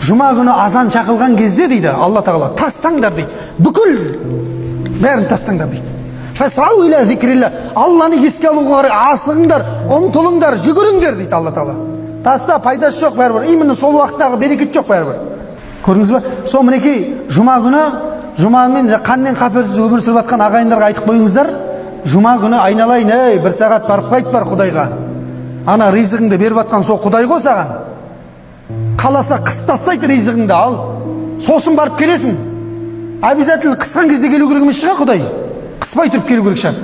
Жұма күні азан шақылған кезде дейді Алла тағала тастаңдар дейді, бүкіл бәрін тастаңдар дейді. Фасау иля зикрилля, Алланы еске алуға қарай асығыңдар, ұмтылыңдар, жүгіріңдер дейді Алла тағала. Таста пайдасы жоқ бәрібір, именно сол уақыттағы берекет жоқ бәрібір. Көрдіңіз ба? Сол мінекей жұма күні, жұмамен қаннен қаперсіз өмір сүріп жатқан ағайындарға айтып қойыңыздар, жұма күні айналайын, ей, бір сағат барып қайт бар Құдайға. Ана ризығыңды беріп жатқан сол Құдай ғой саған. Қаласа қысып тастайды ризығыңды ал. Сосын барып келесің. Обязательно қысқан кезде келу керек емес шығар Құдай. Қыспай тұрып келу керек шығар.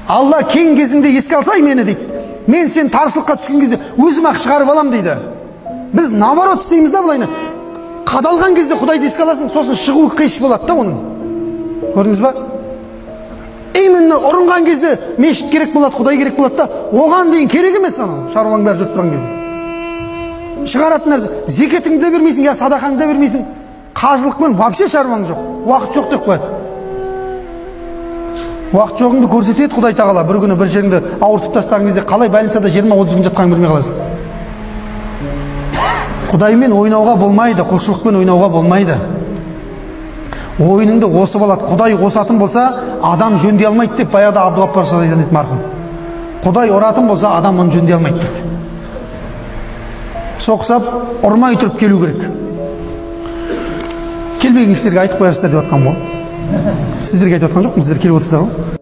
Алла кең кезіңде еске алсай мені дейді. Мен сен таршылыққа түскен кезде өзім ақ шығарып алам дейді. Біз наоборот істейміз да былайына. Қадалған кезде Құдайды еске аласың, сосын шығу қиын болады да оның. Көрдіңіз ба? Именно ұрынған кезде мешіт керек болады, Құдай керек болады да, оған дейін керек емес ана шаруаң бәрі жүріп тұрған кезде. Шығаратын нәрсе, зекетіңді де бермейсің, я садақаңды да бермейсің, қажылықпен вообще шаруаң жоқ, уақыт жоқ деп қояды. Уақыт жоғыңды көрсетеді Құдай тағала, бір күні бір жеріңді ауыртып тастаған кезде қалай больницада 20-30 күн жатқанын білмей қаласың. Құдаймен ойнауға болмайды, құлшылықпен ойнауға болмайды. Ойыныңды осып алады. Құдай осатын болса, адам жөндей алмайды деп баяғыда Абдуғаппар Садидан еді марқұм. Құдай ұратын болса, адам оны жөндей алмайды дейді. Соқсап, ұрмай тұрып келу керек. Келмеген кісілерге айтып қоясыздар деп жатқан ғой. Сіздерге айтып жатқан жоқпын, сіздер келіп отырсыздар ғой.